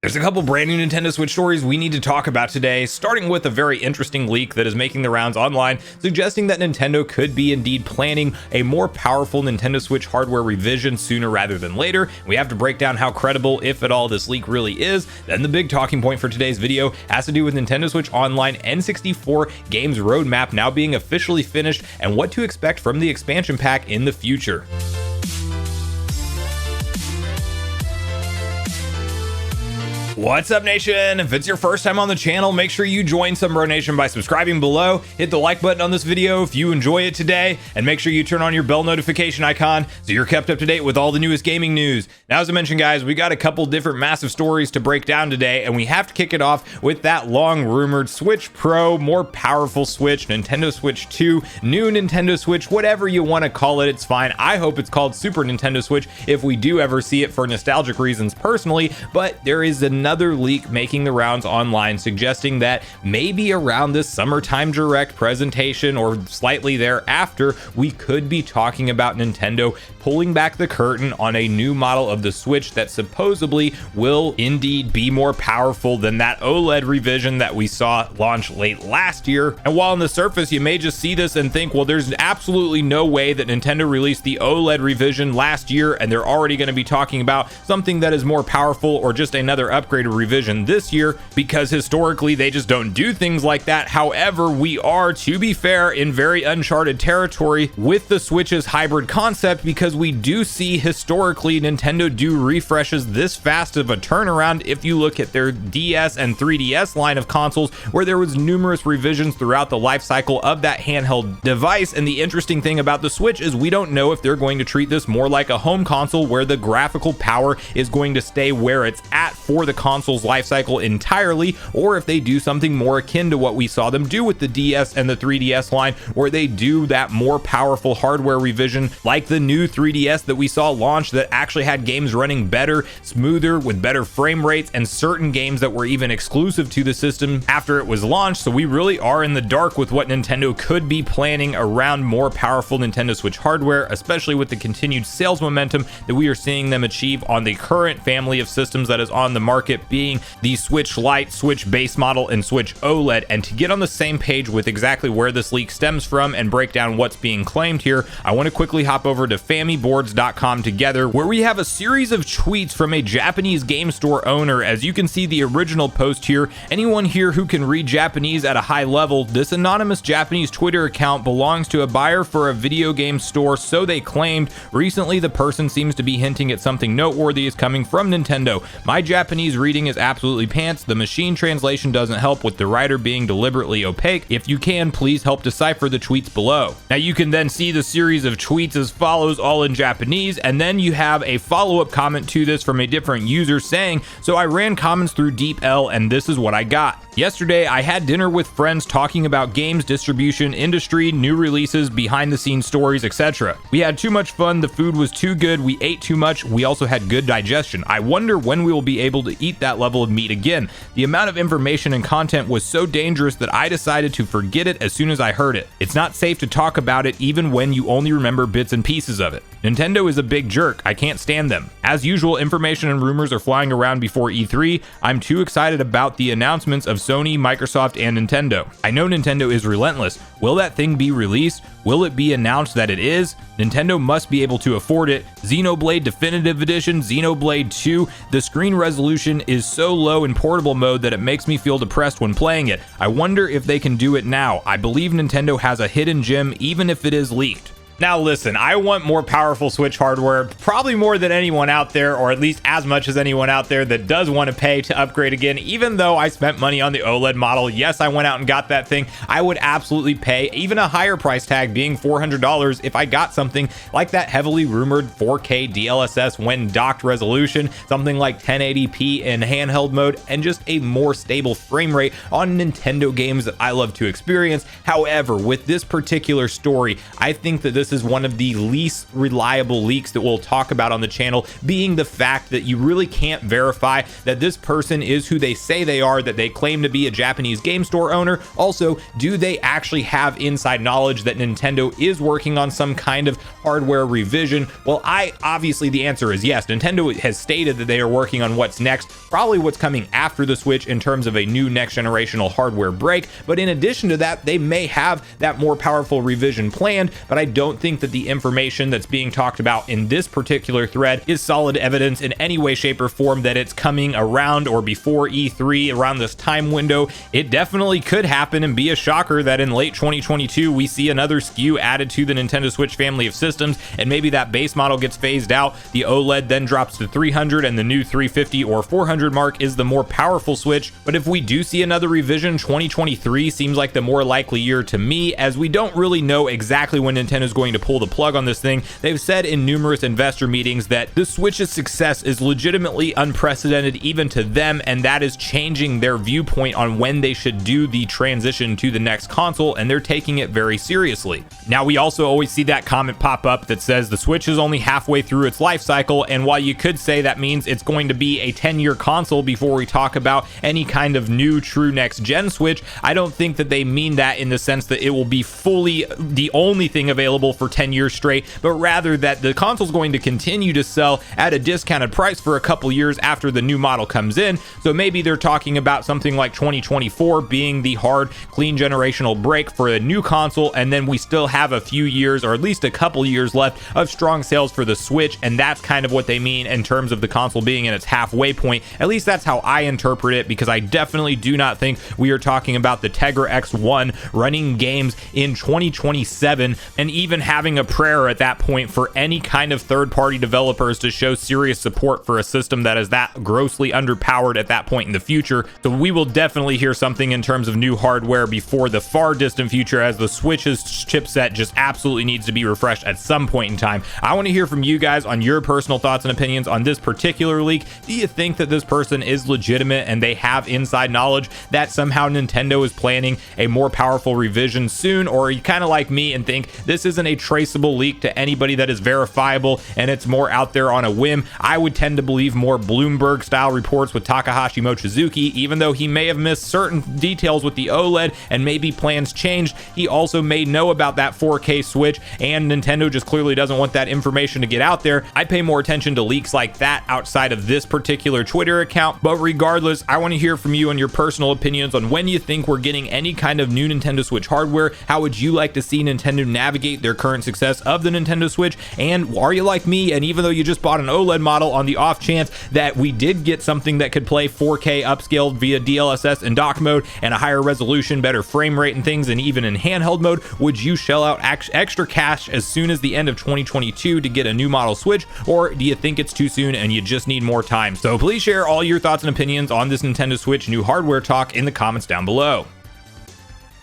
There's a couple brand new Nintendo Switch stories we need to talk about today, starting with a very interesting leak that is making the rounds online, suggesting that Nintendo could be indeed planning a more powerful Nintendo Switch hardware revision sooner rather than later. We have to break down how credible, if at all, this leak really is. Then the big talking point for today's video has to do with Nintendo Switch Online N64 games roadmap now being officially finished and what to expect from the expansion pack in the future. What's up, Nation? If it's your first time on the channel, make sure you join Sunbro Nation by subscribing below, hit the like button on this video if you enjoy it today, and make sure you turn on your bell notification icon so you're kept up to date with all the newest gaming news. Now, as I mentioned, guys, we got a couple different massive stories to break down today, and we have to kick it off with that long-rumored Switch Pro, more powerful Switch, Nintendo Switch 2, new Nintendo Switch, whatever you want to call it, it's fine. I hope it's called Super Nintendo Switch if we do ever see it for nostalgic reasons personally, but there is another leak making the rounds online suggesting that maybe around this summertime direct presentation or slightly thereafter, we could be talking about Nintendo pulling back the curtain on a new model of the Switch that supposedly will indeed be more powerful than that OLED revision that we saw launch late last year. And while on the surface you may just see this and think, well, there's absolutely no way that Nintendo released the OLED revision last year and they're already going to be talking about something that is more powerful or just another upgraded revision this year, because historically they just don't do things like that. However, we are, to be fair, in very uncharted territory with the Switch's hybrid concept, because we do see historically Nintendo do refreshes this fast of a turnaround. If you look at their DS and 3DS line of consoles, where there was numerous revisions throughout the life cycle of that handheld device. And the interesting thing about the Switch is we don't know if they're going to treat this more like a home console where the graphical power is going to stay where it's at for the console's life cycle entirely, or if they do something more akin to what we saw them do with the DS and the 3DS line, where they do that more powerful hardware revision like the new 3DS that we saw launch that actually had games running better, smoother, with better frame rates, and certain games that were even exclusive to the system after it was launched. So we really are in the dark with what Nintendo could be planning around more powerful Nintendo Switch hardware, especially with the continued sales momentum that we are seeing them achieve on the current family of systems that is on the market, being the Switch Lite, Switch base model, and Switch OLED. And to get on the same page with exactly where this leak stems from and break down what's being claimed here, I want to quickly hop over to famiboards.com together, where we have a series of tweets from a Japanese game store owner. As you can see the original post here, anyone here who can read Japanese at a high level, this anonymous Japanese Twitter account belongs to a buyer for a video game store, so they claimed. Recently, the person seems to be hinting at something noteworthy is coming from Nintendo. My Japanese reading is absolutely pants. The machine translation doesn't help, with the writer being deliberately opaque. If you can, please help decipher the tweets below. Now you can then see the series of tweets as follows, all in Japanese, and then you have a follow-up comment to this from a different user saying, so I ran comments through DeepL and this is what I got. Yesterday, I had dinner with friends talking about games, distribution, industry, new releases, behind-the-scenes stories, etc. We had too much fun, the food was too good, we ate too much, we also had good digestion. I wonder when we will be able to eat that level of meat again. The amount of information and content was so dangerous that I decided to forget it as soon as I heard it. It's not safe to talk about it even when you only remember bits and pieces of it. Nintendo is a big jerk. I can't stand them. As usual, information and rumors are flying around before E3. I'm too excited about the announcements of Sony, Microsoft, and Nintendo. I know Nintendo is relentless. Will that thing be released? Will it be announced that it is? Nintendo must be able to afford it. Xenoblade Definitive Edition, Xenoblade 2. The screen resolution is so low in portable mode that it makes me feel depressed when playing it. I wonder if they can do it now. I believe Nintendo has a hidden gem, even if it is leaked. Now listen, I want more powerful Switch hardware, probably more than anyone out there, or at least as much as anyone out there that does want to pay to upgrade again. Even though I spent money on the OLED model, yes, I went out and got that thing, I would absolutely pay even a higher price tag, being $400, if I got something like that heavily rumored 4K DLSS when docked resolution, something like 1080p in handheld mode, and just a more stable frame rate on Nintendo games that I love to experience. However, with this particular story, I think that this this is one of the least reliable leaks that we'll talk about on the channel, being the fact that you really can't verify that this person is who they say they are, that they claim to be a Japanese game store owner. Also, do they actually have inside knowledge that Nintendo is working on some kind of hardware revision? Well, obviously the answer is yes. Nintendo has stated that they are working on what's next, probably what's coming after the Switch in terms of a new next generational hardware break. But in addition to that, they may have that more powerful revision planned, but I don't think that the information that's being talked about in this particular thread is solid evidence in any way, shape, or form that it's coming around or before E3 around this time window. It definitely could happen and be a shocker that in late 2022 we see another SKU added to the Nintendo Switch family of systems, and maybe that base model gets phased out, the OLED then drops to 300 and the new 350 or 400 mark is the more powerful Switch. But if we do see another revision, 2023 seems like the more likely year to me, as we don't really know exactly when Nintendo's going to pull the plug on this thing. They've said in numerous investor meetings that the Switch's success is legitimately unprecedented even to them, and that is changing their viewpoint on when they should do the transition to the next console, and they're taking it very seriously. Now, we also always see that comment pop up that says the Switch is only halfway through its life cycle, and while you could say that means it's going to be a 10-year console before we talk about any kind of new true next gen Switch, I don't think that they mean that in the sense that it will be fully the only thing available for 10 years straight, but rather that the console's going to continue to sell at a discounted price for a couple years after the new model comes in. So maybe they're talking about something like 2024 being the hard, clean generational break for a new console, and then we still have a few years or at least a couple years left of strong sales for the Switch, and that's kind of what they mean in terms of the console being in its halfway point. At least that's how I interpret it, because I definitely do not think we are talking about the Tegra X1 running games in 2027 and even having a prayer at that point for any kind of third-party developers to show serious support for a system that is that grossly underpowered at that point in the future. So we will definitely hear something in terms of new hardware before the far distant future, as the Switch's chipset just absolutely needs to be refreshed at some point in time. I want to hear from you guys on your personal thoughts and opinions on this particular leak. Do you think that this person is legitimate and they have inside knowledge that somehow Nintendo is planning a more powerful revision soon, or are you kind of like me and think this isn't a traceable leak to anybody that is verifiable and it's more out there on a whim? I would tend to believe more Bloomberg style reports with Takahashi Mochizuki, even though he may have missed certain details with the OLED and maybe plans changed. He also may know about that 4K Switch, and Nintendo just clearly doesn't want that information to get out there. I pay more attention to leaks like that outside of this particular Twitter account, but regardless, I want to hear from you on your personal opinions on when you think we're getting any kind of new Nintendo Switch hardware. How would you like to see Nintendo navigate their current success of the Nintendo Switch? And are you like me, and even though you just bought an OLED model, on the off chance that we did get something that could play 4K upscaled via DLSS and dock mode and a higher resolution, better frame rate and things, and even in handheld mode, would you shell out extra cash as soon as the end of 2022 to get a new model Switch, or do you think it's too soon and you just need more time? So please share all your thoughts and opinions on this Nintendo Switch new hardware talk in the comments down below.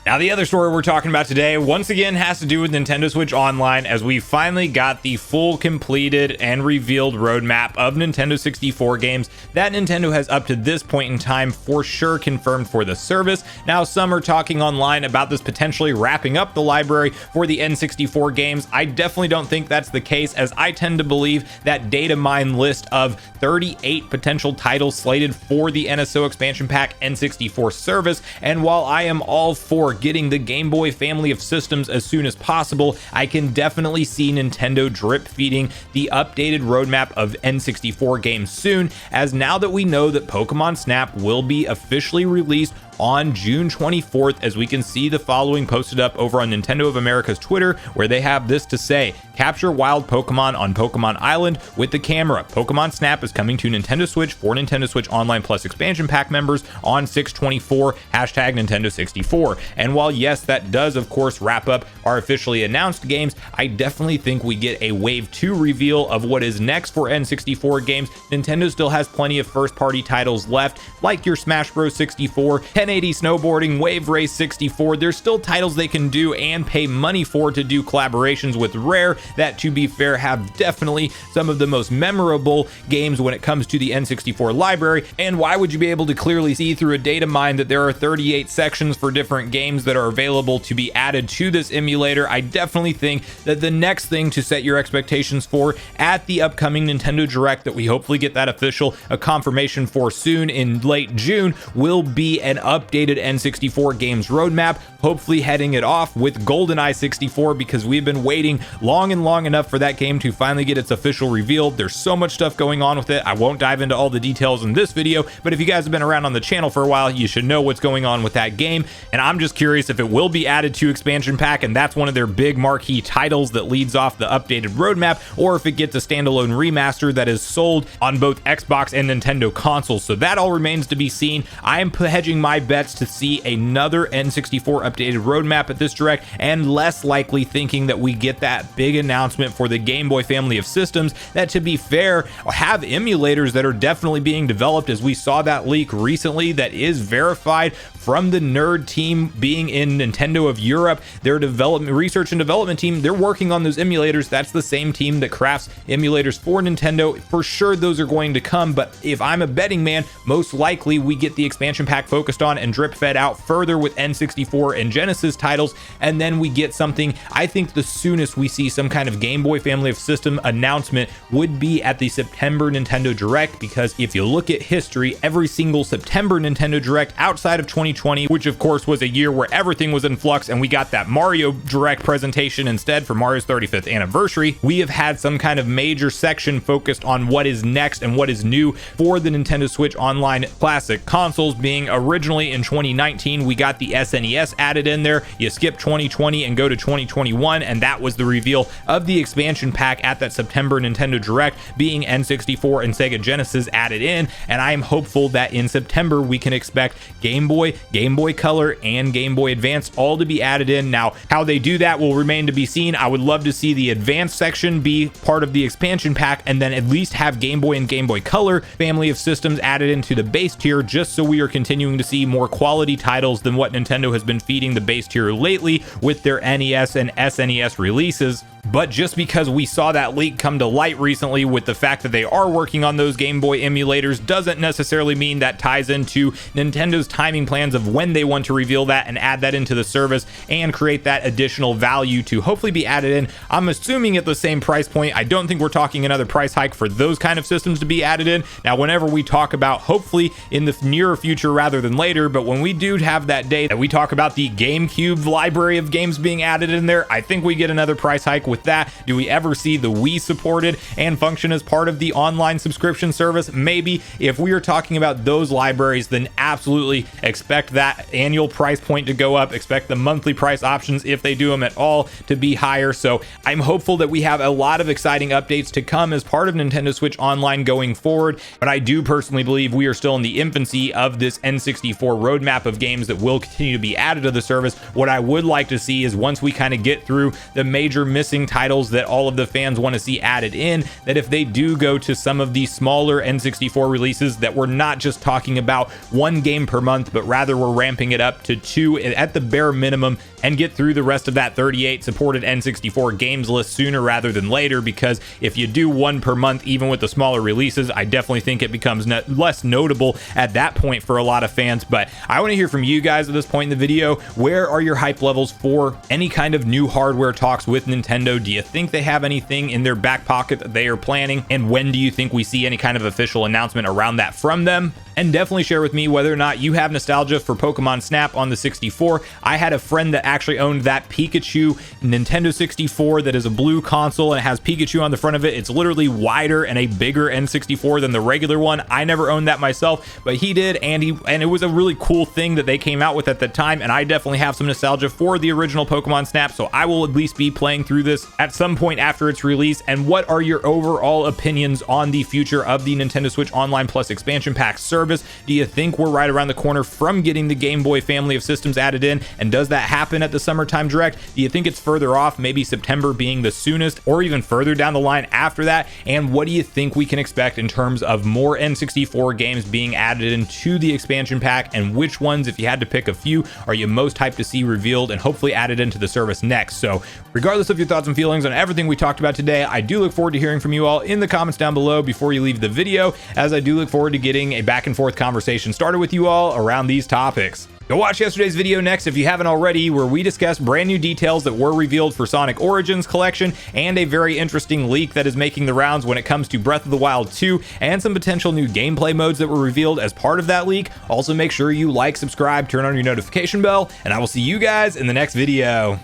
Now, the other story we're talking about today once again has to do with Nintendo Switch Online, as we finally got the full completed and revealed roadmap of Nintendo 64 games that Nintendo has up to this point in time for sure confirmed for the service. Now, some are talking online about this potentially wrapping up the library for the N64 games. I definitely don't think that's the case, as I tend to believe that data mine list of 38 potential titles slated for the NSO Expansion Pack N64 service, and while I am all for getting the Game Boy family of systems as soon as possible, I can definitely see Nintendo drip feeding the updated roadmap of N64 games soon, as now that we know that Pokemon Snap will be officially released on June 24th, as we can see the following posted up over on Nintendo of America's Twitter, where they have this to say: capture wild Pokemon on Pokemon Island with the camera. Pokemon Snap is coming to Nintendo Switch for Nintendo Switch Online Plus Expansion Pack members on 6/24, hashtag Nintendo 64. And while yes, that does of course wrap up our officially announced games, I definitely think we get a Wave 2 reveal of what is next for N64 games. Nintendo still has plenty of first party titles left, like your Smash Bros 64, 1080 snowboarding, Wave Race 64. There's still titles they can do and pay money for to do collaborations with Rare that, to be fair, have definitely some of the most memorable games when it comes to the N64 library. And why would you be able to clearly see through a data mine that there are 38 sections for different games that are available to be added to this emulator? I definitely think that the next thing to set your expectations for at the upcoming Nintendo Direct, that we hopefully get that official confirmation for soon in late June, will be an updated N64 games roadmap, hopefully heading it off with GoldenEye 64, because we've been waiting long enough for that game to finally get its official reveal. There's so much stuff going on with it. I won't dive into all the details in this video, but if you guys have been around on the channel for a while, you should know what's going on with that game. And I'm just curious if it will be added to Expansion Pack, and that's one of their big marquee titles that leads off the updated roadmap, or if it gets a standalone remaster that is sold on both Xbox and Nintendo consoles. So that all remains to be seen. I am hedging my bets to see another N64 updated roadmap at this Direct, and less likely thinking that we get that big announcement for the Game Boy family of systems that, to be fair, have emulators that are definitely being developed, as we saw that leak recently that is verified from the nerd team being in Nintendo of Europe. Their research and development team, they're working on those emulators. That's the same team that crafts emulators for Nintendo. For sure those are going to come, but if I'm a betting man, most likely we get the expansion pack focused on and drip fed out further with N64 and Genesis titles, and then we get something. I think the soonest we see some kind of Game Boy family of system announcement would be at the September Nintendo Direct, because if you look at history, every single September Nintendo Direct outside of 2020, which of course was a year where everything was in flux and we got that Mario Direct presentation instead for Mario's 35th anniversary, we have had some kind of major section focused on what is next and what is new for the Nintendo Switch Online Classic consoles. Being originally in 2019, we got the SNES added in there. You skip 2020 and go to 2021, and that was the reveal of the expansion pack at that September Nintendo Direct, being N64 and Sega Genesis added in. And I am hopeful that in September we can expect Game Boy, Game Boy Color, and Game Boy Advance all to be added in. Now, how they do that will remain to be seen. I would love to see the Advanced section be part of the expansion pack, and then at least have Game Boy and Game Boy Color family of systems added into the base tier, just so we are continuing to see more quality titles than what Nintendo has been feeding the base tier lately with their NES and SNES releases. But just because we saw that leak come to light recently with the fact that they are working on those Game Boy emulators doesn't necessarily mean that ties into Nintendo's timing plans of when they want to reveal that and add that into the service and create that additional value to hopefully be added in. I'm assuming at the same price point. I don't think we're talking another price hike for those kind of systems to be added in. Now, whenever we talk about, hopefully in the nearer future rather than later, but when we do have that day that we talk about the GameCube library of games being added in there, I think we get another price hike with that. Do we ever see the Wii supported and function as part of the online subscription service? Maybe. If we are talking about those libraries, then absolutely expect that annual price point to go up. Expect the monthly price options, if they do them at all, to be higher. So I'm hopeful that we have a lot of exciting updates to come as part of Nintendo Switch Online going forward. But I do personally believe we are still in the infancy of this N64 roadmap of games that will continue to be added to the service. What I would like to see is, once we kind of get through the major missing titles that all of the fans want to see added in, that if they do go to some of these smaller N64 releases, that we're not just talking about one game per month, but rather we're ramping it up to 2 at the bare minimum, and get through the rest of that 38 supported N64 games list sooner rather than later. Because if you do one per month, even with the smaller releases, I definitely think it becomes less notable at that point for a lot of fans. But I want to hear from you guys at this point in the video. Where are your hype levels for any kind of new hardware talks with Nintendo? Do you think they have anything in their back pocket that they are planning? And when do you think we see any kind of official announcement around that from them? And definitely share with me whether or not you have nostalgia for Pokemon Snap on the 64. I had a friend that actually owned that Pikachu Nintendo 64 that is a blue console, and it has Pikachu on the front of it. It's literally wider and a bigger N64 than the regular one. I never owned that myself, but he did, and it was a really cool thing that they came out with at the time. And I definitely have some nostalgia for the original Pokemon Snap, so I will at least be playing through this at some point after its release. And what are your overall opinions on the future of the Nintendo Switch Online Plus expansion pack service? service? Do you think we're right around the corner from getting the Game Boy family of systems added in? And does that happen at the summertime direct? Do you think it's further off, maybe September being the soonest, or even further down the line after that? And what do you think we can expect in terms of more N64 games being added into the expansion pack? And which ones, if you had to pick a few, are you most hyped to see revealed and hopefully added into the service next? So regardless of your thoughts and feelings on everything we talked about today, I do look forward to hearing from you all in the comments down below before you leave the video, as I do look forward to getting a back and forth conversation started with you all around these topics. Go watch yesterday's video next if you haven't already, where we discuss brand new details that were revealed for Sonic Origins Collection and a very interesting leak that is making the rounds when it comes to Breath of the Wild 2 and some potential new gameplay modes that were revealed as part of that leak. Also, make sure you like, subscribe, turn on your notification bell, and I will see you guys in the next video.